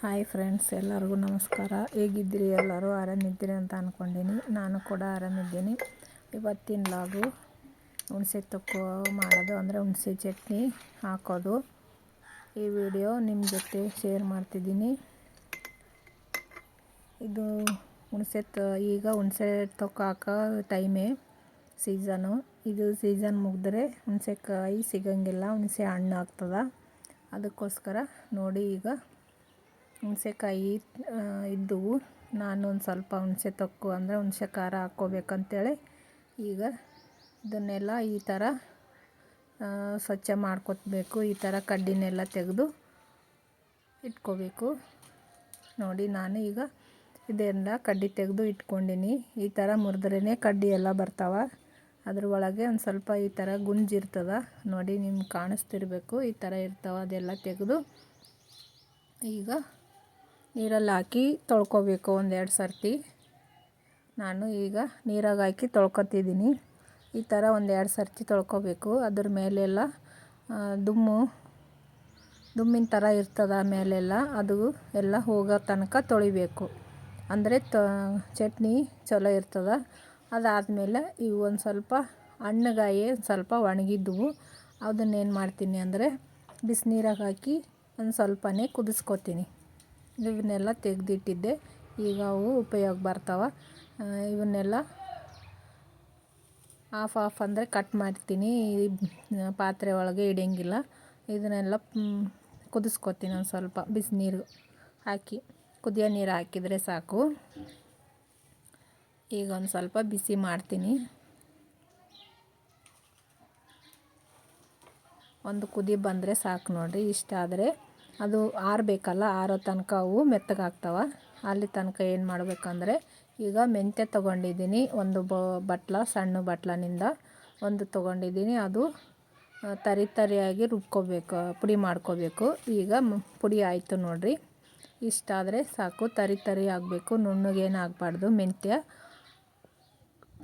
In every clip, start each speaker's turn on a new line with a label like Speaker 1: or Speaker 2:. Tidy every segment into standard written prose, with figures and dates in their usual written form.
Speaker 1: Hi friends, ಎಲ್ಲರಿಗೂ ನಮಸ್ಕಾರ. ಹೇಗಿದ್ದೀರಿ? ಎಲ್ಲರೂ ಆರಾಮಿದ್ದೀರಿ ಅಂತ ಅಂದ್ಕೊಂಡೀನಿ. ನಾನು ಕೂಡ ಆರಾಮಿದ್ದೀನಿ. ಇವತ್ತಿನ ಲಾಗು ಹುಣಸೆ ತೊಕ್ಕು ಮಾಡೋದು, ಅಂದರೆ ಹುಣಸೆ ಚಟ್ನಿ ಹಾಕೋದು, ಈ ವಿಡಿಯೋ ನಿಮ್ಮ ಜೊತೆ ಶೇರ್ ಮಾಡ್ತಿದ್ದೀನಿ. ಇದು ಈಗ ಹುಣಸೆ ತೊಕ್ಕು ಹಾಕೋ ಟೈಮೇ, ಸೀಸನು. ಇದು ಸೀಸನ್ ಮುಗಿದ್ರೆ ಹುಣಸೆಕಾಯಿ ಸಿಗೋಂಗಿಲ್ಲ, ಹುಣಸೆ ಹಣ್ಣು ಆಗ್ತದೆ. ಅದಕ್ಕೋಸ್ಕರ ನೋಡಿ, ಈಗ ಹುಣಸೆಕಾಯಿ ಇದ್ದವು. ನಾನು ಒಂದು ಸ್ವಲ್ಪ ಹುಣಸೆ ತೊಕ್ಕು ಅಂದರೆ ಹುಣಸೆ ಖಾರ ಹಾಕ್ಕೋಬೇಕಂತೇಳಿ ಈಗ ಇದನ್ನೆಲ್ಲ ಈ ಥರ ಸ್ವಚ್ಛ ಮಾಡ್ಕೊಬೇಕು. ಈ ಥರ ಕಡ್ಡಿನೆಲ್ಲ ತೆಗೆದು ಇಟ್ಕೋಬೇಕು. ನೋಡಿ, ನಾನು ಈಗ ಇದೆಲ್ಲ ಕಡ್ಡಿ ತೆಗೆದು ಇಟ್ಕೊಂಡಿನಿ. ಈ ಥರ ಮುರಿದ್ರೇ ಕಡ್ಡಿ ಎಲ್ಲ ಬರ್ತಾವೆ. ಅದ್ರ ಒಳಗೆ ಒಂದು ಸ್ವಲ್ಪ ಈ ಥರ ಗುಂಜಿರ್ತದೆ ನೋಡಿ, ನಿಮ್ಗೆ ಕಾಣಿಸ್ತಿರ್ಬೇಕು. ಈ ಥರ ಇರ್ತಾವೆ. ಅದೆಲ್ಲ ತೆಗೆದು ಈಗ ನೀರಲ್ಲಿ ಹಾಕಿ ತೊಳ್ಕೊಬೇಕು ಒಂದೆರಡು ಸರ್ತಿ. ನಾನು ಈಗ ನೀರಾಗಿ ಹಾಕಿ ತೊಳ್ಕೊತಿದ್ದೀನಿ. ಈ ಥರ ಒಂದೆರಡು ಸರ್ತಿ ತೊಳ್ಕೊಬೇಕು. ಅದ್ರ ಮೇಲೆಲ್ಲ ದುಮ್ಮಿನ ಥರ ಇರ್ತದೆ ಮೇಲೆಲ್ಲ, ಅದು ಎಲ್ಲ ಹೋಗೋ ತನಕ ತೊಳಿಬೇಕು. ಅಂದರೆ ಚಟ್ನಿ ಚಲೋ ಇರ್ತದೆ. ಅದಾದಮೇಲೆ ಇವು ಒಂದು ಸ್ವಲ್ಪ ಹಣ್ಣುಗಾಯಿ ಸ್ವಲ್ಪ ಒಣಗಿದ್ದವು. ಅದನ್ನೇನು ಮಾಡ್ತೀನಿ ಅಂದರೆ ಬಿಸಿನೀರಾಗಿ ಹಾಕಿ ಒಂದು ಸ್ವಲ್ಪನೇ ಕುದಿಸ್ಕೊತೀನಿ. ಇವನ್ನೆಲ್ಲ ತೆಗೆದಿಟ್ಟಿದ್ದೆ. ಈಗ ಅವು ಉಪಯೋಗ ಬರ್ತಾವೆ. ಇವನ್ನೆಲ್ಲ ಹಾಫ್ ಅಂದರೆ ಕಟ್ ಮಾಡ್ತೀನಿ. ಪಾತ್ರೆ ಒಳಗೆ ಇಡೋಂಗಿಲ್ಲ. ಇದನ್ನೆಲ್ಲ ಕುದಿಸ್ಕೊತೀನಿ. ಒಂದು ಸ್ವಲ್ಪ ಬಿಸಿನೀರು ಹಾಕಿ, ಕುದಿಯೋ ನೀರು ಹಾಕಿದರೆ ಸಾಕು. ಈಗ ಒಂದು ಸ್ವಲ್ಪ ಬಿಸಿ ಮಾಡ್ತೀನಿ. ಒಂದು ಕುದಿ ಬಂದರೆ ಸಾಕು ನೋಡಿರಿ. ಇಷ್ಟ ಆದರೆ ಅದು ಆರಬೇಕಲ್ಲ, ಆರೋ ತನಕ ಅವು ಮೆತ್ತಗಾಗ್ತವೆ. ಅಲ್ಲಿ ತನಕ ಏನು ಮಾಡಬೇಕಂದ್ರೆ, ಈಗ ಮೆಂತ್ಯ ತೊಗೊಂಡಿದ್ದೀನಿ. ಒಂದು ಬಟ್ಲ, ಸಣ್ಣ ಬಟ್ಲನಿಂದ ಒಂದು ತೊಗೊಂಡಿದ್ದೀನಿ. ಅದು ತರಿಯಾಗಿ ರುಬ್ಕೋಬೇಕು, ಪುಡಿ ಮಾಡ್ಕೋಬೇಕು. ಈಗ ಪುಡಿ ಆಯಿತು ನೋಡಿರಿ. ಇಷ್ಟ ಆದರೆ ಸಾಕು. ತರಿ ಆಗಬೇಕು, ನುಣ್ಣಗೇನು ಆಗಬಾರ್ದು.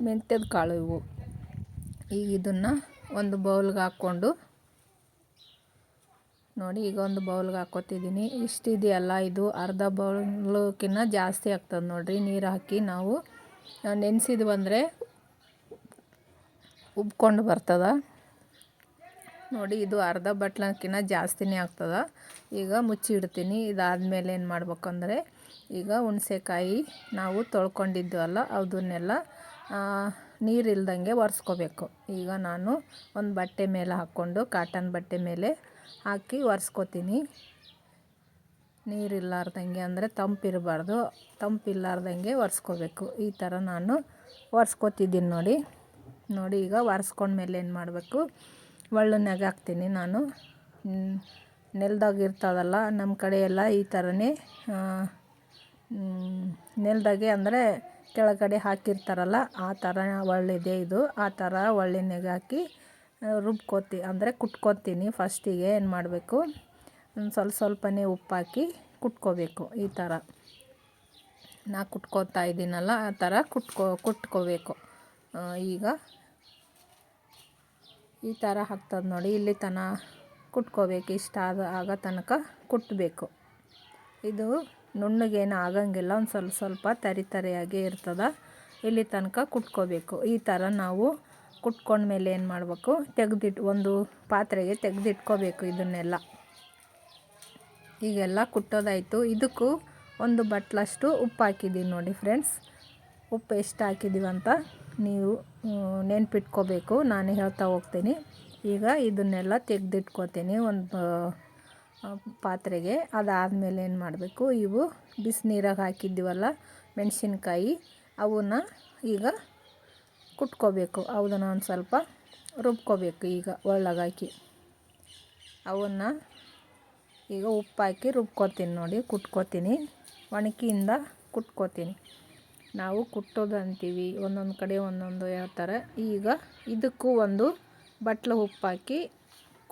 Speaker 1: ಮೆಂತ್ಯದ ಕಾಳು ಇವು. ಈಗ ಇದನ್ನು ಒಂದು ಬೌಲ್ಗೆ ಹಾಕ್ಕೊಂಡು ನೋಡಿ, ಈಗ ಒಂದು ಬೌಲ್ಗೆ ಹಾಕ್ಕೊತಿದ್ದೀನಿ. ಇಷ್ಟಿದೆಯಲ್ಲ, ಇದು ಅರ್ಧ ಬೌಲ್ಕಿನ್ನ ಜಾಸ್ತಿ ಆಗ್ತದೆ ನೋಡಿರಿ. ನೀರು ಹಾಕಿ ನಾವು ನೆನೆಸಿದ್ವು ಅಂದರೆ ಉಬ್ಕೊಂಡು ಬರ್ತದೆ ನೋಡಿ. ಇದು ಅರ್ಧ ಬಟ್ಲಕ್ಕಿಂತ ಜಾಸ್ತಿನೇ ಆಗ್ತದೆ. ಈಗ ಮುಚ್ಚಿ ಇಡ್ತೀನಿ. ಇದಾದಮೇಲೆ ಏನು ಮಾಡ್ಬೇಕಂದ್ರೆ, ಈಗ ಹುಣಸೆಕಾಯಿ ನಾವು ತೊಳ್ಕೊಂಡಿದ್ವಲ್ಲ, ಅದನ್ನೆಲ್ಲ ನೀರಿಲ್ದಂಗೆ ಒರೆಸ್ಕೋಬೇಕು. ಈಗ ನಾನು ಒಂದು ಬಟ್ಟೆ ಮೇಲೆ ಹಾಕ್ಕೊಂಡು, ಕಾಟನ್ ಬಟ್ಟೆ ಮೇಲೆ ಹಾಕಿ ಒರೆಸ್ಕೋತೀನಿ. ನೀರಿಲ್ಲಾರ್ದಂಗೆ, ಅಂದರೆ ತಂಪಿರಬಾರ್ದು, ತಂಪಿಲ್ಲಾರ್ದಂಗೆ ಒರೆಸ್ಕೋಬೇಕು. ಈ ಥರ ನಾನು ಒರೆಸ್ಕೋತಿದ್ದೀನಿ ನೋಡಿ. ಈಗ ಒರೆಸ್ಕೊಂಡ್ಮೇಲೆ ಏನು ಮಾಡಬೇಕು, ಒಳ್ಳೆನಾಗ ಹಾಕ್ತೀನಿ. ನಾನು ನೆಲದಾಗ ಇರ್ತದಲ್ಲ ನಮ್ಮ ಕಡೆ ಎಲ್ಲ ಈ ಥರನೇ, ನೆಲದಾಗೆ ಅಂದರೆ ಕೆಳಗಡೆ ಹಾಕಿರ್ತಾರಲ್ಲ, ಆ ಥರ ಒಳ್ಳೆದೇ ಇದು. ಆ ಥರ ಒಳ್ಳೆನಾಗ ಹಾಕಿ ಅಂದರೆ ಕುಟ್ಕೊತೀನಿ. ಫಸ್ಟಿಗೆ ಏನು ಮಾಡಬೇಕು, ಸ್ವಲ್ಪನೇ ಉಪ್ಪಾಕಿ ಕುಟ್ಕೋಬೇಕು. ಈ ಥರ ನಾ ಕುಟ್ಕೋತಾ ಇದ್ದೀನಲ್ಲ, ಆ ಥರ ಕುಟ್ಕೋಬೇಕು. ಈಗ ಈ ಥರ ಆಗ್ತದೆ ನೋಡಿ. ಇಲ್ಲಿ ಕುಟ್ಕೋಬೇಕು. ಇಷ್ಟ ಆಗೋ ತನಕ ಕುಟ್ಟಬೇಕು. ಇದು ನುಣ್ಣಗೇನು ಆಗಂಗಿಲ್ಲ, ಒಂದು ಸ್ವಲ್ಪ ತರಿಯಾಗೇ ಇರ್ತದೆ. ಇಲ್ಲಿ ತನಕ ಕುಟ್ಕೋಬೇಕು. ಈ ಥರ ನಾವು ಕುಟ್ಕೊಂಡ್ಮೇಲೆ ಏನು ಮಾಡಬೇಕು, ಒಂದು ಪಾತ್ರೆಗೆ ತೆಗೆದಿಟ್ಕೋಬೇಕು ಇದನ್ನೆಲ್ಲ. ಈಗೆಲ್ಲ ಕುಟ್ಟೋದಾಯಿತು. ಇದಕ್ಕೂ ಒಂದು ಬಟ್ಲಷ್ಟು ಉಪ್ಪು ಹಾಕಿದ್ದೀವಿ ನೋಡಿ ಫ್ರೆಂಡ್ಸ್. ಉಪ್ಪು ಎಷ್ಟು ಹಾಕಿದ್ದೀವಂತ ನೀವು ನೆನ್ಪಿಟ್ಕೋಬೇಕು. ನಾನು ಹೇಳ್ತಾ ಹೋಗ್ತೀನಿ. ಈಗ ಇದನ್ನೆಲ್ಲ ತೆಗೆದಿಟ್ಕೋತೀನಿ ಒಂದು ಪಾತ್ರೆಗೆ. ಅದಾದಮೇಲೆ ಏನು ಮಾಡಬೇಕು, ಇವು ಬಿಸಿನೀರಾಗಿ ಹಾಕಿದ್ದೀವಲ್ಲ ಮೆಣಸಿನ್ಕಾಯಿ, ಅವನ್ನ ಈಗ ಕುಟ್ಕೋಬೇಕು. ಅದನ್ನು ಒಂದು ಸ್ವಲ್ಪ ರುಬ್ಕೋಬೇಕು. ಈಗ ಒಳ್ಳಗಾಕಿ ಅವನ್ನ ಈಗ ಉಪ್ಪು ಹಾಕಿ ರುಬ್ಕೋತೀನಿ ನೋಡಿ. ಕುಟ್ಕೋತೀನಿ, ಒಣಕಿಯಿಂದ ಕುಟ್ಕೋತೀನಿ. ನಾವು ಕುಟ್ಟೋದು ಅಂತೀವಿ, ಒಂದೊಂದು ಕಡೆ ಒಂದೊಂದು ಹೇಳ್ತಾರೆ. ಈಗ ಇದಕ್ಕೂ ಒಂದು ಬಟ್ಲ ಉಪ್ಪು ಹಾಕಿ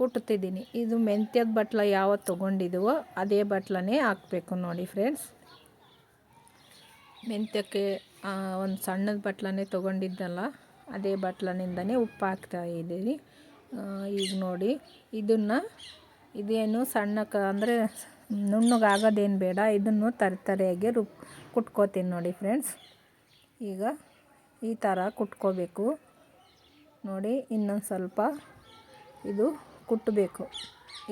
Speaker 1: ಕುಟ್ತಿದ್ದೀನಿ. ಇದು ಮೆಂತ್ಯದ ಬಟ್ಲ ಯಾವತ್ತು ತೊಗೊಂಡಿದ್ದೀವೋ ಅದೇ ಬಟ್ಲನೇ ಹಾಕಬೇಕು ನೋಡಿ ಫ್ರೆಂಡ್ಸ್. ಮೆಂತ್ಯಕ್ಕೆ ಒಂದು ಸಣ್ಣದ ಬಟ್ಲನೇ ತೊಗೊಂಡಿದ್ದಲ್ಲ, ಅದೇ ಬಟ್ಲನಿಂದನೇ ಉಪ್ಪು ಹಾಕ್ತಾಯಿದ್ದೀನಿ. ಈಗ ನೋಡಿ, ಇದೇನು ಸಣ್ಣಕ್ಕೆ ಅಂದರೆ ನುಣ್ಣಗಾಗೋದೇನು ಬೇಡ. ಇದನ್ನು ತರಿಯಾಗಿ ಕುಟ್ಕೋತೀನಿ ನೋಡಿ ಫ್ರೆಂಡ್ಸ್. ಈಗ ಈ ಥರ ಕುಟ್ಕೋಬೇಕು ನೋಡಿ. ಇನ್ನೊಂದು ಸ್ವಲ್ಪ ಇದು ಕುಟ್ಟಬೇಕು.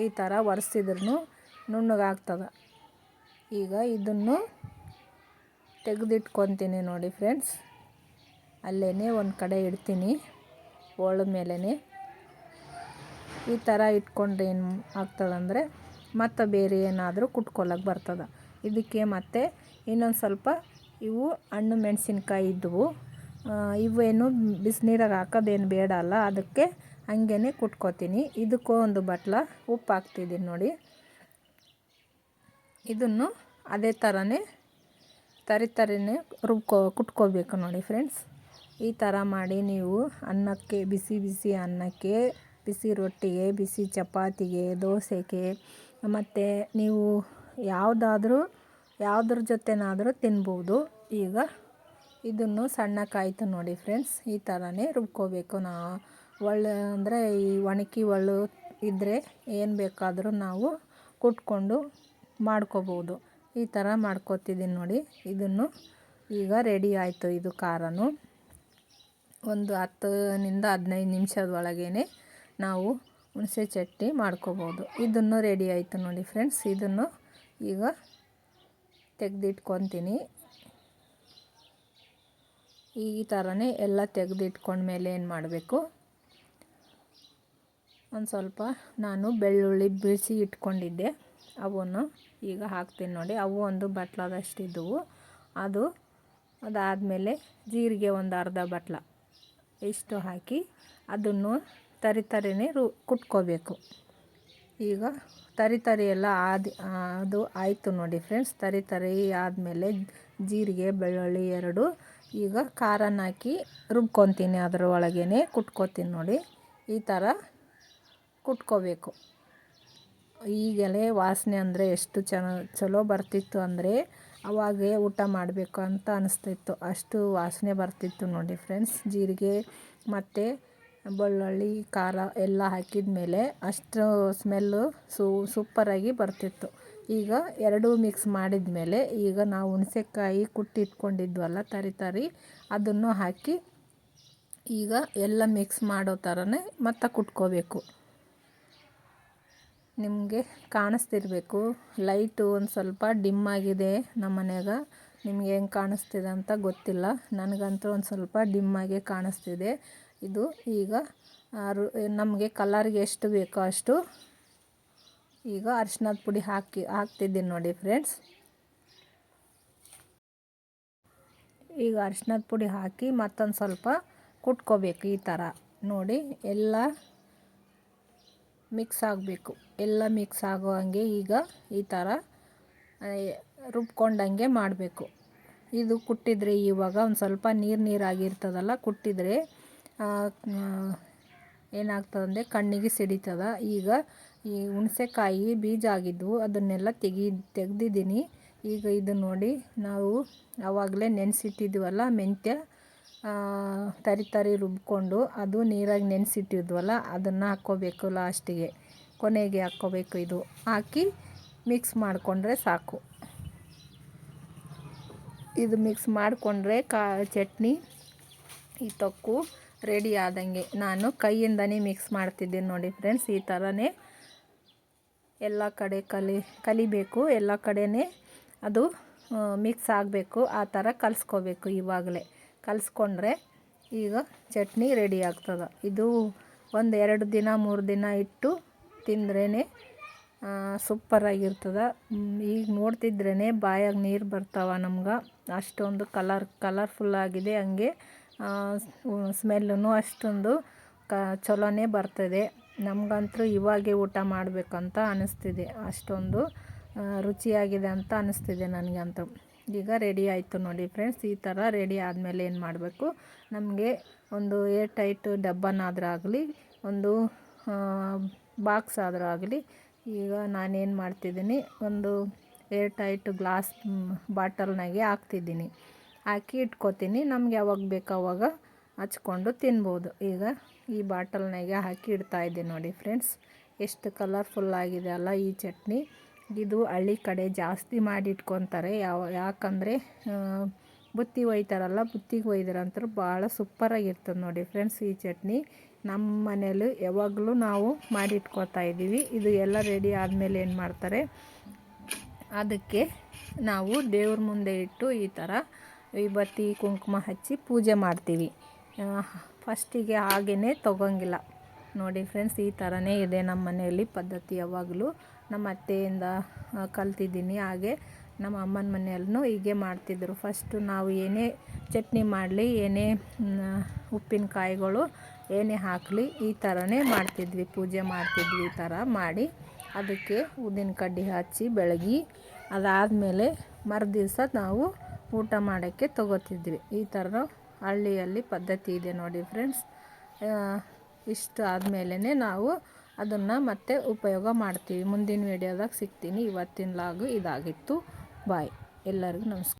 Speaker 1: ಈ ಥರ ಒರೆಸಿದ್ರೂ ನುಣ್ಣಗಾಗ್ತದೆ. ಈಗ ಇದನ್ನು ತೆಗೆದಿಟ್ಕೊತೀನಿ ನೋಡಿ ಫ್ರೆಂಡ್ಸ್. ಅಲ್ಲೇ ಒಂದು ಕಡೆ ಇಡ್ತೀನಿ, ಒಳ ಮೇಲೇ. ಈ ಥರ ಇಟ್ಕೊಂಡ್ರೆ ಏನು ಆಗ್ತದಂದರೆ ಮತ್ತು ಬೇರೆ ಏನಾದರೂ ಕುಟ್ಕೊಳಕ್ಕೆ ಬರ್ತದೆ. ಇದಕ್ಕೆ ಮತ್ತು ಇನ್ನೊಂದು ಸ್ವಲ್ಪ ಇವು ಹಣ್ಣು ಮೆಣಸಿನ್ಕಾಯಿ ಇದ್ದವು, ಇವೇನು ಬಿಸಿನೀರಾಗ ಹಾಕೋದೇನು ಬೇಡ ಅಲ್ಲ, ಅದಕ್ಕೆ ಹಂಗೇ ಕುಟ್ಕೋತೀನಿ. ಇದಕ್ಕೂ ಒಂದು ಬಟ್ಲ ಉಪ್ಪು ಹಾಕ್ತಿದ್ದೀನಿ ನೋಡಿ. ಇದನ್ನು ಅದೇ ಥರನೇ ತರಿನೇ ಕುಟ್ಕೋಬೇಕು ನೋಡಿ ಫ್ರೆಂಡ್ಸ್. ಈ ಥರ ಮಾಡಿ ನೀವು ಅನ್ನಕ್ಕೆ, ಬಿಸಿ ಬಿಸಿ ಅನ್ನಕ್ಕೆ, ಬಿಸಿ ರೊಟ್ಟಿಗೆ, ಬಿಸಿ ಚಪಾತಿಗೆ, ದೋಸೆಗೆ, ಮತ್ತು ನೀವು ಯಾವುದ್ರ ಜೊತೆನಾದರೂ ತಿನ್ಬೋದು. ಈಗ ಇದನ್ನು ಸಣ್ಣಕ್ಕಾಯ್ತು ನೋಡಿ ಫ್ರೆಂಡ್ಸ್. ಈ ಥರನೇ ರುಬ್ಕೋಬೇಕು. ಅಂದರೆ ಈ ಒಣಗಿ ಒಳ್ಳು ಇದ್ದರೆ ಏನು ಬೇಕಾದರೂ ನಾವು ಕುಟ್ಕೊಂಡು ಮಾಡ್ಕೋಬೋದು. ಈ ಥರ ಮಾಡ್ಕೋತಿದ್ದೀನಿ ನೋಡಿ. ಇದನ್ನು ಈಗ ರೆಡಿ ಆಯಿತು. ಇದು ಖಾರನು ಒಂದು 10 to 15 ನಿಮಿಷದೊಳಗೇ ನಾವು ಹುಣಸೆ ಚಟ್ನಿ ಮಾಡ್ಕೋಬೋದು. ಇದನ್ನು ರೆಡಿ ಆಯಿತು ನೋಡಿ ಫ್ರೆಂಡ್ಸ್. ಇದನ್ನು ಈಗ ತೆಗೆದಿಟ್ಕೊತೀನಿ. ಈ ಥರನೇ ಎಲ್ಲ ತೆಗೆದಿಟ್ಕೊಂಡ್ಮೇಲೆ ಏನು ಮಾಡಬೇಕು, ಒಂದು ಸ್ವಲ್ಪ ನಾನು ಬೆಳ್ಳುಳ್ಳಿ ಬಿಡಿಸಿ ಇಟ್ಕೊಂಡಿದ್ದೆ, ಅವನ್ನು ಈಗ ಹಾಕ್ತೀನಿ ನೋಡಿ. ಅವು ಒಂದು ಬಟ್ಲದಷ್ಟಿದ್ದವು. ಅದಾದಮೇಲೆ ಜೀರಿಗೆ ಒಂದು ಅರ್ಧ ಬಟ್ಲ ಇಷ್ಟು ಹಾಕಿ ಅದನ್ನು ತರಿನೇ ಕುಟ್ಕೋಬೇಕು. ಈಗ ತರಿ ಎಲ್ಲ ಅದು ಆಯಿತು ನೋಡಿ ಫ್ರೆಂಡ್ಸ್. ತರಿ ಆದಮೇಲೆ ಜೀರಿಗೆ ಬೆಳ್ಳುಳ್ಳಿ 2 ಈಗ ಖಾರನ ಹಾಕಿ ರುಬ್ಕೊತೀನಿ. ಅದರ ಒಳಗೇ ಕುಟ್ಕೋತೀನಿ ನೋಡಿ. ಈ ಥರ ಕುಟ್ಕೋಬೇಕು. ಈಗಲೇ ವಾಸನೆ ಅಂದರೆ ಎಷ್ಟು ಚಲೋ ಬರ್ತಿತ್ತು ಅಂದರೆ ಅವಾಗೇ ಊಟ ಮಾಡಬೇಕು ಅಂತ ಅನಿಸ್ತಿತ್ತು. ಅಷ್ಟು ವಾಸನೆ ಬರ್ತಿತ್ತು ನೋಡಿ ಫ್ರೆಂಡ್ಸ್. ಜೀರಿಗೆ ಮತ್ತು ಬೆಳ್ಳುಳ್ಳಿ ಖಾರ ಎಲ್ಲ ಹಾಕಿದ ಮೇಲೆ ಅಷ್ಟು ಸ್ಮೆಲ್ಲು ಸೂಪರಾಗಿ ಬರ್ತಿತ್ತು. ಈಗ ಎರಡೂ ಮಿಕ್ಸ್ ಮಾಡಿದ ಮೇಲೆ ಈಗ ನಾವು ಹುಣಸೆಕಾಯಿ ಕುಟ್ಟಿಟ್ಕೊಂಡಿದ್ವಲ್ಲ ತರಿ ಅದನ್ನು ಹಾಕಿ ಈಗ ಎಲ್ಲ ಮಿಕ್ಸ್ ಮಾಡೋ ಥರನೇ ಮತ್ತೆ ಕುಟ್ಕೋಬೇಕು. ನಿಮಗೆ ಕಾಣಿಸ್ತಿರ್ಬೇಕು, ಲೈಟು ಒಂದು ಸ್ವಲ್ಪ ಡಿಮ್ ಆಗಿದೆ ನಮ್ಮ ಮನೆಯಾಗ. ನಿಮ್ಗೆ ಹೆಂಗೆ ಕಾಣಿಸ್ತಿದೆ ಅಂತ ಗೊತ್ತಿಲ್ಲ, ನನಗಂತೂ ಒಂದು ಸ್ವಲ್ಪ ಡಿಮ್ಮಾಗೆ ಕಾಣಿಸ್ತಿದೆ. ಇದು ಈಗ ನಮಗೆ ಕಲರ್ಗೆ ಎಷ್ಟು ಬೇಕೋ ಅಷ್ಟು ಈಗ ಅರಿಶಿನದ ಪುಡಿ ಹಾಕ್ತಿದ್ದೀನಿ ನೋಡಿ ಫ್ರೆಂಡ್ಸ್. ಈಗ ಅರಿಶಿನದ ಪುಡಿ ಹಾಕಿ ಮತ್ತೊಂದು ಸ್ವಲ್ಪ ಕುಟ್ಕೋಬೇಕು. ಈ ಥರ ನೋಡಿ ಎಲ್ಲ ಮಿಕ್ಸ್ ಆಗಬೇಕು. ಎಲ್ಲ ಮಿಕ್ಸ್ ಆಗೋ ಹಂಗೆ ಈಗ ಈ ಥರ ರುಬ್ಕೊಂಡಂಗೆ ಮಾಡಬೇಕು. ಇದು ಕುಟ್ಟಿದರೆ ಇವಾಗ ಒಂದು ಸ್ವಲ್ಪ ನೀರಾಗಿರ್ತದಲ್ಲ, ಕುಟ್ಟಿದರೆ ಏನಾಗ್ತದಂದರೆ ಕಣ್ಣಿಗೆ ಸಿಡಿತದ. ಈಗ ಈ ಹುಣಸೆಕಾಯಿ ಬೀಜ ಆಗಿದ್ವು ಅದನ್ನೆಲ್ಲ ತೆಗ್ದಿದ್ದೀನಿ. ಈಗ ಇದು ನೋಡಿ, ನಾವು ಆವಾಗಲೇ ನೆನೆಸಿಟ್ಟಿದ್ವಲ್ಲ ಮೆಂತ್ಯ, ತರಿ ರುಬ್ಕೊಂಡು ಅದು ನೀರಾಗಿ ನೆನೆಸಿಟ್ಟಿದ್ವಲ್ಲ ಅದನ್ನು ಹಾಕ್ಕೋಬೇಕು. ಲಾಸ್ಟಿಗೆ ಕೊನೆಗೆ ಹಾಕ್ಕೋಬೇಕು. ಇದು ಹಾಕಿ ಮಿಕ್ಸ್ ಮಾಡಿಕೊಂಡ್ರೆ ಸಾಕು. ಇದು ಮಿಕ್ಸ್ ಮಾಡಿಕೊಂಡ್ರೆ ಚಟ್ನಿ ಈ ತೊಕ್ಕು ರೆಡಿ ಆದಂಗೆ. ನಾನು ಕೈಯಿಂದನೇ ಮಿಕ್ಸ್ ಮಾಡ್ತಿದ್ದೀನಿ ನೋಡಿ ಫ್ರೆಂಡ್ಸ್. ಈ ಥರನೇ ಎಲ್ಲ ಕಡೆ ಕಲಿಬೇಕು. ಎಲ್ಲ ಕಡೆನೇ ಅದು ಮಿಕ್ಸ್ ಆಗಬೇಕು. ಆ ಥರ ಕಲಿಸ್ಕೋಬೇಕು. ಇವಾಗಲೇ ಕಲಿಸ್ಕೊಂಡ್ರೆ ಈಗ ಚಟ್ನಿ ರೆಡಿ ಆಗ್ತದೆ. ಇದು 1-2 ದಿನ 3 ದಿನ ಇಟ್ಟು ತಿಂದ್ರೇ ಸೂಪರಾಗಿರ್ತದೆ. ಈಗ ನೋಡ್ತಿದ್ರೇ ಬಾಯಾಗ ನೀರು ಬರ್ತಾವ ನಮ್ಗೆ. ಅಷ್ಟೊಂದು ಕಲರ್ಫುಲ್ಲಾಗಿದೆ. ಹಂಗೆ ಸ್ಮೆಲ್ಲೂ ಅಷ್ಟೊಂದು ಚಲೋನೇ ಬರ್ತದೆ. ನಮಗಂತೂ ಇವಾಗೇ ಊಟ ಮಾಡಬೇಕಂತ ಅನ್ನಿಸ್ತಿದೆ. ಅಷ್ಟೊಂದು ರುಚಿಯಾಗಿದೆ ಅಂತ ಅನ್ನಿಸ್ತಿದೆ ನನಗಂತೂ. ಈಗ ರೆಡಿ ಆಯಿತು ನೋಡಿ ಫ್ರೆಂಡ್ಸ್. ಈ ಥರ ರೆಡಿ ಆದಮೇಲೆ ಏನು ಮಾಡಬೇಕು, ನಮಗೆ ಒಂದು ಏರ್ ಟೈಟ್ ಡಬ್ಬನಾದರೂ ಆಗಲಿ, ಒಂದು ಬಾಕ್ಸ್ ಆದರೂ ಆಗಲಿ. ಈಗ ನಾನೇನು ಮಾಡ್ತಿದ್ದೀನಿ, ಒಂದು ಏರ್ ಟೈಟ್ ಗ್ಲಾಸ್ ಬಾಟಲ್ನಾಗೆ ಹಾಕ್ತಿದ್ದೀನಿ. ಹಾಕಿ ಇಟ್ಕೋತೀನಿ. ನಮ್ಗೆ ಯಾವಾಗ ಬೇಕು ಅವಾಗ ಹಚ್ಕೊಂಡು ತಿನ್ಬೋದು. ಈಗ ಈ ಬಾಟಲ್ನಾಗೆ ಹಾಕಿ ಇಡ್ತಾಯಿದ್ದೀನಿ ನೋಡಿ ಫ್ರೆಂಡ್ಸ್. ಎಷ್ಟು ಕಲರ್ಫುಲ್ಲಾಗಿದೆ ಅಲ್ಲ ಈ ಚಟ್ನಿ. ಇದು ಹಳ್ಳಿ ಕಡೆ ಜಾಸ್ತಿ ಮಾಡಿಟ್ಕೊತಾರೆ. ಯಾಕಂದರೆ ಬುತ್ತಿ ಒಯ್ತಾರಲ್ಲ, ಬುತ್ತಿಗೆ ಒಯ್ದ್ರಂತೂ ಭಾಳ ಸೂಪರಾಗಿರ್ತದೆ ನೋಡಿ ಫ್ರೆಂಡ್ಸ್. ಈ ಚಟ್ನಿ ನಮ್ಮ ಮನೇಲಿ ಯಾವಾಗಲೂ ನಾವು ಮಾಡಿಟ್ಕೊತಾ ಇದ್ದೀವಿ. ಇದು ಎಲ್ಲ ರೆಡಿ ಆದಮೇಲೆ ಏನು ಮಾಡ್ತಾರೆ, ಅದಕ್ಕೆ ನಾವು ದೇವ್ರ ಮುಂದೆ ಇಟ್ಟು ಈ ಥರ ವಿಭೂತಿ ಕುಂಕುಮ ಹಚ್ಚಿ ಪೂಜೆ ಮಾಡ್ತೀವಿ. ಫಸ್ಟಿಗೆ ಹಾಗೇ ತೊಗೊಂಗಿಲ್ಲ ನೋಡಿ ಫ್ರೆಂಡ್ಸ್. ಈ ಥರನೇ ಇದೆ ನಮ್ಮ ಮನೆಯಲ್ಲಿ ಪದ್ಧತಿ. ಯಾವಾಗಲೂ ನಮ್ಮ ಅತ್ತೆಯಿಂದ ಕಲ್ತಿದ್ದೀನಿ. ಹಾಗೆ ನಮ್ಮ ಅಮ್ಮನ ಮನೆಯಲ್ಲೂ ಹೀಗೆ ಮಾಡ್ತಿದ್ದರು. ಫಸ್ಟು ನಾವು ಏನೇ ಚಟ್ನಿ ಮಾಡಲಿ, ಏನೇ ಉಪ್ಪಿನಕಾಯಿಗಳು ಏನೇ ಹಾಕಲಿ ಈ ಥರನೇ ಮಾಡ್ತಿದ್ವಿ, ಪೂಜೆ ಮಾಡ್ತಿದ್ವಿ. ಈ ಥರ ಮಾಡಿ ಅದಕ್ಕೆ ಊದಿನ ಕಡ್ಡಿ ಹಚ್ಚಿ ಬೆಳಗಿ ಅದಾದಮೇಲೆ ಮರುದಿವ್ಸ ನಾವು ಊಟ ಮಾಡೋಕ್ಕೆ ತೊಗೋತಿದ್ವಿ. ಈ ಥರ ಹಳ್ಳಿಯಲ್ಲಿ ಪದ್ಧತಿ ಇದೆ ನೋಡಿ ಫ್ರೆಂಡ್ಸ್. ಇಷ್ಟು ಆದಮೇಲೆ ನಾವು ಅದನ್ನು ಮತ್ತೆ ಉಪಯೋಗ ಮಾಡ್ತೀವಿ. ಮುಂದಿನ ವೀಡಿಯೋದಾಗ ಸಿಗ್ತೀನಿ. ಇವತ್ತಿನ ಲಾಗು ಇದಾಗಿತ್ತು. ಬಾಯ್, ಎಲ್ಲರಿಗೂ ನಮಸ್ಕಾರ.